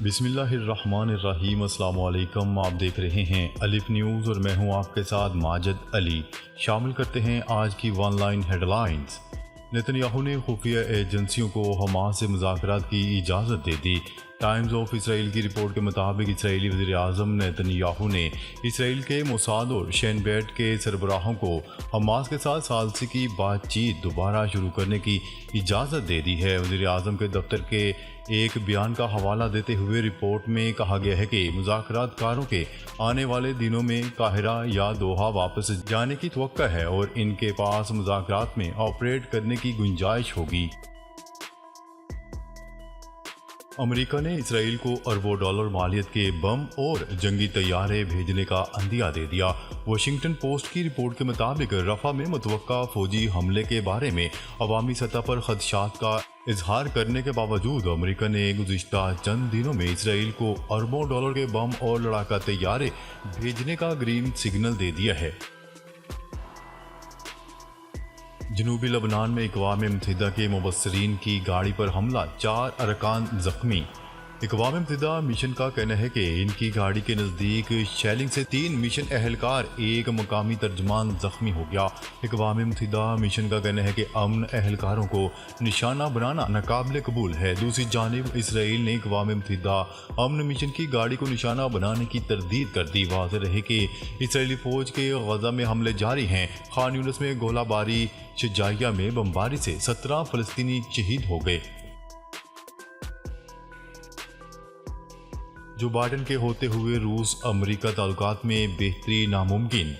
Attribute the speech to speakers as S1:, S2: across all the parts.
S1: बिस्मिल्लाहिर्रहमानिर्रहीम। अस्सलाम वालेकुम। आप देख रहे हैं अलिफ न्यूज़ और मैं हूं आपके साथ माजिद अली। शामिल करते हैं आज की वन लाइन हेडलाइंस। नेतन्याहू ने खुफिया एजेंसियों को हमास से मुज़ाकरात की इजाज़त दे दी। टाइम्स ऑफ इसराइल की रिपोर्ट के मुताबिक इसराइली वज़ीर आज़म नेतन्याहू ने इसराइल के मोसाद और शेन बेट के सरबराहों को हमास के साथ सालसी की बातचीत दोबारा शुरू करने की इजाज़त दे दी है। वज़ीर आज़म के दफ्तर के एक बयान का हवाला देते हुए रिपोर्ट में कहा गया है कि मुज़ाकरातकारों के आने वाले दिनों में काहिरा या दोहा वापस जाने की तवक्का है और इनके पास मुज़ाकरात में ऑपरेट करने की गुंजाइश होगी। अमेरिका ने इसराइल को अरबों डॉलर मालियत के बम और जंगी तैयारे भेजने का अंदिया दे दिया। वाशिंगटन पोस्ट की रिपोर्ट के मुताबिक रफा में मुतवक्का फौजी हमले के बारे में अवामी सतह पर खदशात का इजहार करने के बावजूद अमेरिका ने गुज़िश्ता चंद दिनों में इसराइल को अरबों डॉलर के बम और लड़ाका तैयारे भेजने का ग्रीन सिग्नल दे दिया है। जनूबी लबनान में अक़वाम मुत्तहिदा के मुबस्सिरीन की गाड़ी पर हमला, 4 अरकान जख्मी। अक़वाम मुत्तहिदा मिशन का कहना है कि इनकी गाड़ी के नज़दीक शेलिंग से 3 मिशन एहलकार, एक मकामी तर्जमान जख्मी हो गया। अक़वाम मुत्तहिदा मिशन का कहना है कि अमन एहलकारों को निशाना बनाना नाकाबिल कबूल है। दूसरी जानिब इसराइल ने अक़वाम मुत्तहिदा अमन मिशन की गाड़ी को निशाना बनाने की तरदीद कर दी। वाज़ेह रहे कि इसराइली फ़ौज के गज़ा में हमले जारी हैं। खान यूनिस में गोलाबारी, शजाइया में बमबारी से 17 फ़लस्तीनी शहीद हो गए। जो बाइडेन के होते हुए रूस अमेरिका ताल्लुकात में बेहतरी नामुमकिन।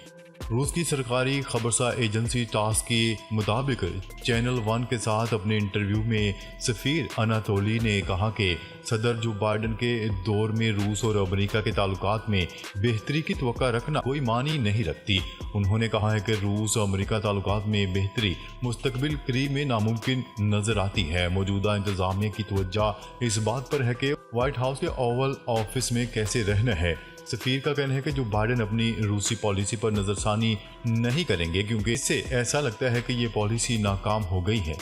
S1: रूस की सरकारी खबरसा एजेंसी टास के मुताबिक चैनल 1 के साथ अपने इंटरव्यू में सफ़ीर अनातोली ने कहा कि सदर जो बाइडेन के दौर में रूस और अमेरिका के ताल्लुकात में बेहतरी की तवक्का रखना कोई मानी नहीं रखती। उन्होंने कहा है कि रूस और अमेरिका ताल्लुकात में बेहतरी मुस्तकबिल करीब में नामुमकिन नजर आती है। मौजूदा इंतजामिया की तवज्जो इस बात पर है कि व्हाइट हाउस के ओवल ऑफिस में कैसे रहना है। सफ़ीर का कहना है कि जो बाइडेन अपनी रूसी पॉलिसी पर नज़रसानी नहीं करेंगे क्योंकि इससे ऐसा लगता है कि ये पॉलिसी नाकाम हो गई है।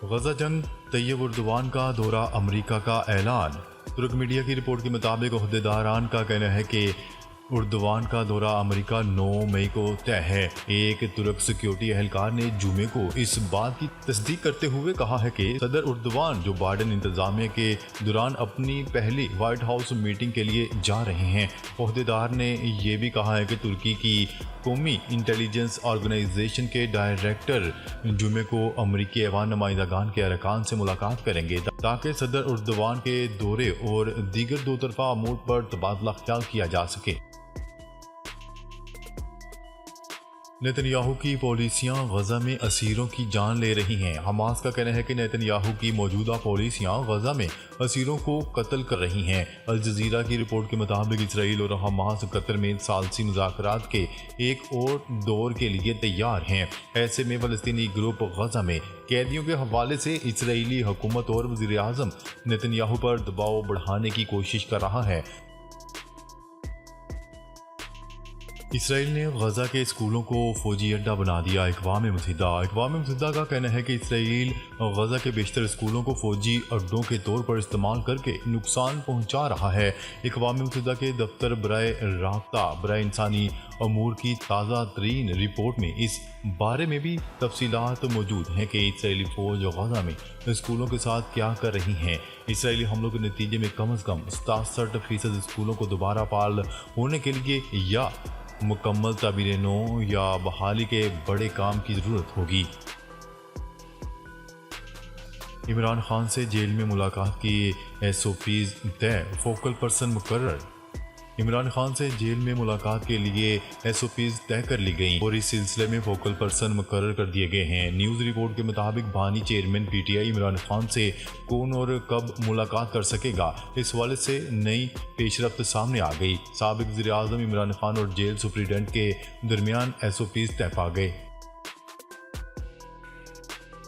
S1: गजा जंग, तैयब उर्दवान का दौरा अमेरिका का ऐलान। तुर्क मीडिया की रिपोर्ट के मुताबिक ओहदेदारान का कहना है कि उर्दवान का दौरा अमेरिका 9 मई को तय है। एक तुर्क सिक्योरिटी एहलकार ने जुमे को इस बात की तस्दीक करते हुए कहा है कि सदर उर्दवान जो बाइडेन इंतजामिया के दौरान अपनी पहली व्हाइट हाउस मीटिंग के लिए जा रहे हैं। ओहदेदार ने यह भी कहा है कि तुर्की की कौमी इंटेलिजेंस ऑर्गेनाइजेशन के डायरेक्टर जुमे को अमरीकी ऐवान नुमाइंदगान के अरकान से मुलाकात करेंगे ताकि सदर उर्दवान के दौरे और दीगर दो तरफा अमूर पर तबादला ख्याल किया जा सके। नेतन्याहू की पॉलिसियां गजा में असीरों की जान ले रही हैं। हमास का कहना है कि नेतन्याहू की मौजूदा पॉलिसियां गजा में असीरों को कत्ल कर रही हैं। अल जज़ीरा की रिपोर्ट के मुताबिक इसराइल और हमास कतर में सालसी मुज़ाकरात के एक और दौर के लिए तैयार हैं। ऐसे में फ़लस्तीनी ग्रुप गजा में कैदियों के हवाले से इसराइली हुकूमत और वज़ीर आज़म नेतन्याहू पर दबाव बढ़ाने की कोशिश कर रहा है। इसराइल ने गजा के स्कूलों को फौजी अड्डा बना दिया। अक़वाम मुत्तहिदा का कहना है कि इसराइल गजा के बेशतर स्कूलों को फौजी अड्डों के तौर पर इस्तेमाल करके नुकसान पहुंचा रहा है। अक़वाम मुत्तहिदा के दफ्तर बराए राब्ता बराए इंसानी अमूर की ताज़ा तरीन रिपोर्ट में इस बारे में भी तफसीलात मौजूद हैं कि इसराइली फ़ौज गजा में स्कूलों के साथ क्या कर रही हैं। इसराइली हमलों के नतीजे में कम अज़ कम 67% स्कूलों को दोबारा फाल होने के लिए या मुकम्मल ताबीर नो या बहाली के बड़े काम की ज़रूरत होगी। इमरान खान से जेल में मुलाकात की SOPs तय, फोकल पर्सन मुकर्रर। इमरान खान से जेल में मुलाकात के लिए SOPs तय कर ली गई और इस सिलसिले में फोकल पर्सन मुकर्रर कर दिए गए हैं। न्यूज़ रिपोर्ट के मुताबिक बानी चेयरमैन PTI इमरान खान से कौन और कब मुलाकात कर सकेगा, इस हवाले से नई पेशरफ्त सामने आ गई। साबिक वज़ीर आज़म इमरान खान और जेल सुप्रीडेंट के दरमियान SOPs तय पा गए।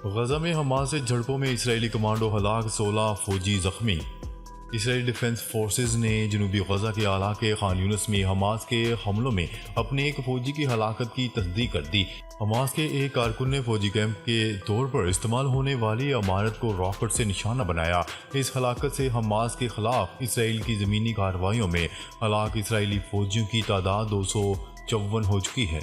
S1: गजा में हमास से झड़पों में इसराइली कमांडो हलाक, 16 फौजी जख्मी। इसराइली डिफेंस फोर्सेस ने जनूबी गजा के इलाके खान यूनिस में हमास के हमलों में अपने एक फौजी की हलाकत की तस्दीक कर दी। हमास के एक कारकुन ने फौजी कैंप के तौर पर इस्तेमाल होने वाली इमारत को रॉकेट से निशाना बनाया। इस हलाकत से हमास के खिलाफ इसराइल की ज़मीनी कार्रवाइयों में हलाक इसराइली फौजियों की तादाद 254 हो चुकी है।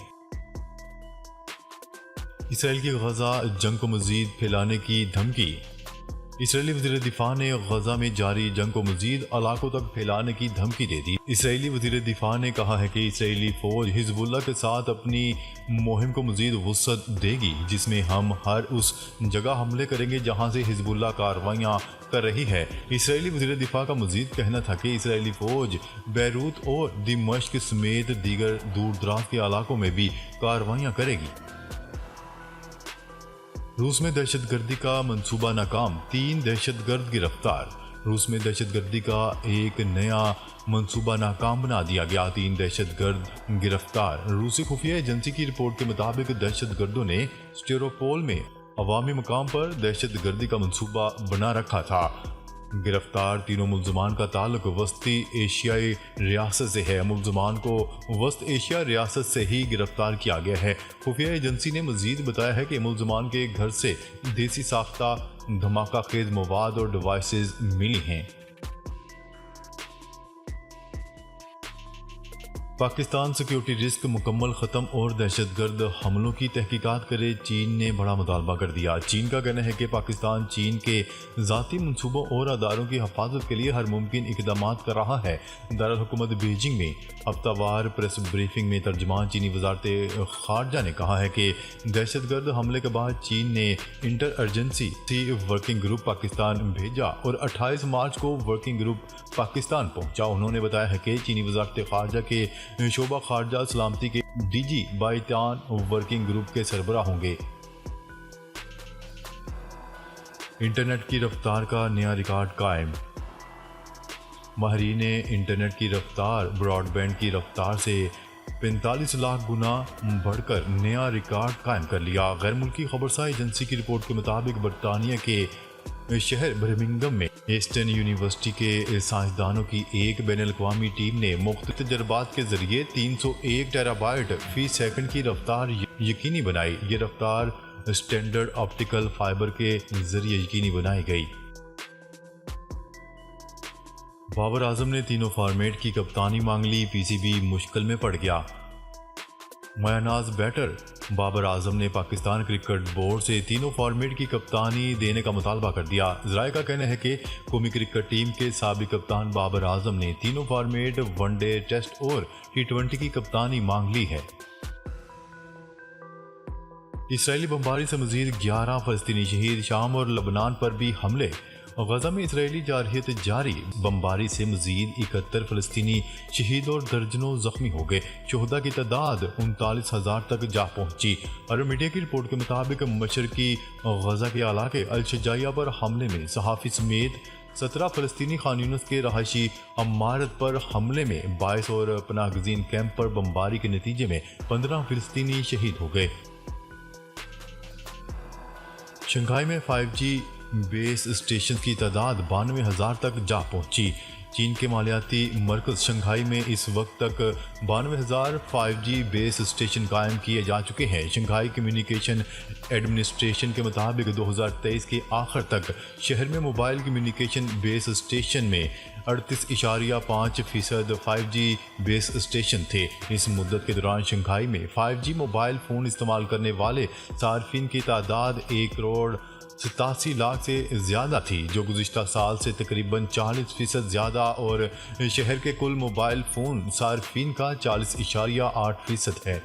S1: इसराइल की गजा जंग को मज़ीद फैलाने की धमकी। इसराइली वज़ीर दिफा ने गजा में जारी जंग को मज़ीद इलाकों तक फैलाने की धमकी दे दी। इसराइली वज़ीर दिफा ने कहा है कि इसराइली फ़ौज हिजबुल्लाह के साथ अपनी मुहिम को मज़ीद वुसअत देगी, जिसमें हम हर उस जगह हमले करेंगे जहां से हिजबुल्लाह कार्रवाइयाँ कर रही है। इसराइली वज़ीर दिफा का मज़ीद कहना था कि इसराइली फ़ौज बैरूत और दिमश्क समेत दीगर दूर दराज के इलाकों में भी कार्रवाइयाँ करेगी। रूस में दहशतगर्दी का मंसूबा नाकाम, 3 दहशतगर्द गिरफ्तार। रूस में दहशतगर्दी का एक नया मंसूबा नाकाम बना दिया गया, 3 दहशतगर्द गिरफ्तार। रूसी खुफिया एजेंसी की रिपोर्ट के मुताबिक दहशतगर्दों ने स्टेरोपोल में अवामी मकाम पर दहशतगर्दी का मंसूबा बना रखा था। गिरफ्तार तीनों मुलजमान का ताल्लुक वस्ती एशियाई रियासत से है। मुलजमान को वस्त एशिया रियासत से ही गिरफ्तार किया गया है। खुफिया एजेंसी ने मजीद बताया है कि मुलजमान के घर से देसी साख्ता धमाका खेज मवाद और डिवाइसेज मिली हैं। पाकिस्तान सिक्योरिटी रिस्क मुकम्मल ख़त्म और दहशतगर्द हमलों की तहकीकात करे, चीन ने बड़ा मुतालबा कर दिया। चीन का कहना है कि पाकिस्तान चीन के ज़ाती मनसूबों और अदारों की हिफाजत के लिए हर मुमकिन इक़दाम कर रहा है। दारुल हुकूमत बीजिंग में हफ्तावार प्रेस ब्रीफिंग में तर्जुमान चीनी वज़ारत ख़ारजा ने कहा है कि दहशतगर्द हमले के बाद चीन ने inter urgency working group Pakistan भेजा और 28 मार्च को वर्किंग ग्रुप पाकिस्तान पहुँचा। उन्होंने बताया है कि चीनी वज़ारत ख़ारजा के शोबा खारजा सलामती के डीजी बाईतान वर्किंग ग्रुप के सरबराह होंगे। इंटरनेट की रफ्तार का नया रिकॉर्ड कायम। माहिरीन ने इंटरनेट की रफ्तार ब्रॉडबैंड की रफ्तार से 45 लाख गुना बढ़कर नया रिकॉर्ड कायम कर लिया। गैर मुल्की खबरसार एजेंसी की रिपोर्ट के मुताबिक बरतानिया के शहर बर्मिंघम में ईस्टर्न यूनिवर्सिटी के साइंसदानों की एक बैनुल-अक़वामी टीम ने मुख्तलिफ तजर्बात के जरिए 301 टेराबाइट फी सेकंड की रफ्तार यकीनी बनाई। ये रफ्तार स्टैंडर्ड ऑप्टिकल फाइबर के जरिए यकीनी बनाई गई। बाबर आजम ने तीनों फॉर्मेट की कप्तानी मांग ली, पीसीबी मुश्किल में पड़ गया। मयानाज बैटर बाबर आजम ने पाकिस्तान क्रिकेट बोर्ड से तीनों फॉर्मेट की कप्तानी देने का मुतालबा कर दिया। ज़राए का कहना है कि कौमी क्रिकेट टीम के साबिक कप्तान बाबर आजम ने तीनों फॉर्मेट वनडे, टेस्ट और T20 की कप्तानी मांग ली है। इसराइली बमबारी से मजीद 11 फ़लस्तीनी शहीद, शाम और लबनान पर भी हमले। गजा में इसराइली जारहियत जारी, बमबारी से मजीद 71 फ़लस्तीनी शहीद और दर्जनों जख्मी हो गए। शोहदा की तादाद 39,000 तक जा पहुंची। अरब मीडिया की रिपोर्ट के मुताबिक मशरकी गजा के इलाके अल-शजाइया पर हमले में सहाफ़ी समेत 17 फ़लस्तीनी खान यूनिस के रहायशी इमारत पर हमले में 22 और पनाहगज़ीन कैंप पर बमबारी के नतीजे में 15 फ़लस्तीनी शहीद हो गए। शंघाई में 5G बेस स्टेशन की तादाद 92,000 तक जा पहुंची। चीन के मालियाती मरकज़ शंघाई में इस वक्त तक 92,000 5G बेस स्टेशन कायम किए जा चुके हैं। शंघाई कम्युनिकेशन एडमिनिस्ट्रेशन के मुताबिक 2023 के आखिर तक शहर में मोबाइल कम्युनिकेशन बेस स्टेशन में 38.5% 5G बेस स्टेशन थे। इस मुद्दत के दौरान शंघाई में 5G मोबाइल फ़ोन इस्तेमाल करने वाले सार्फिन की तादाद 1,87 लाख से ज़्यादा थी, जो गुज़िश्ता साल से तकरीबन 40% ज़्यादा और शहर के कुल मोबाइल फ़ोन सार्फिन का 40.8% है।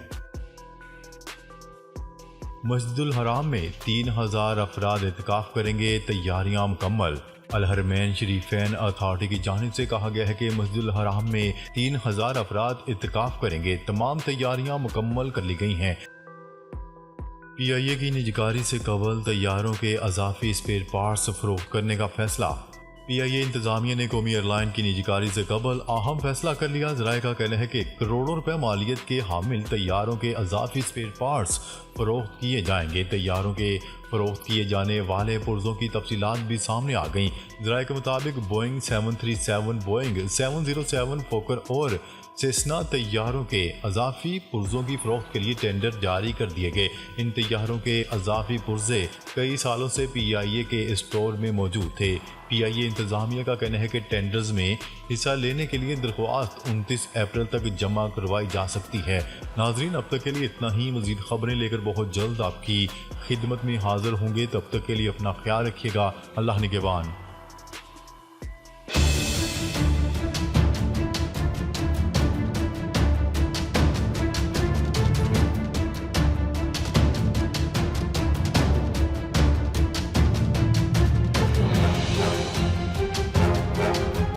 S1: मस्जिदुल हराम में 3,000 अफराद इत्काफ़ करेंगे, तैयारियां मुकम्मल। अल हरमैन शरीफैन अथॉरिटी की जानिब से कहा गया है कि मस्जिदुल हराम में 3,000 अफराद इत्काफ़ करेंगे। तमाम तैयारियां मुकम्मल कर ली गई हैं। PIA की निजकारी से कबल तैयारों के अज़ाफ़ी स्पेयर पार्ट्स फ़रोख्त करने का फैसला। PIA इंतजामिया ने कौमी एयरलाइन की निजीकारी से कबल अहम फैसला कर लिया। ज़राए का कहना है कि करोड़ों रुपए मालियत के हामिल तैयारों के अजाफी स्पेयर पार्ट्स फरोख्त किए जाएंगे। तैयारों के फरोख्त किए जाने वाले पुर्जों की तफसीलात भी सामने आ गईं। ज़राए के मुताबिक बोइंग 737, बोइंग 707 फोकर और सेस्ना तैयारों के अजाफी पुर्जों की फरोख्त के लिए टेंडर जारी कर दिए गए। इन तैयारों के अजाफी पुर्जे कई सालों से PIA के स्टोर में मौजूद थे। PIA इंतजामिया का कहना है कि टेंडर्स में हिस्सा लेने के लिए दरख्वास्त 29 अप्रैल तक जमा करवाई जा सकती है। नाजरीन, अब तक के लिए इतना ही। मज़ीद खबरें लेकर बहुत जल्द आपकी खिदमत में हाजिर होंगे। तब तक के लिए अपना ख्याल रखिएगा। अल्लाह निगहबान।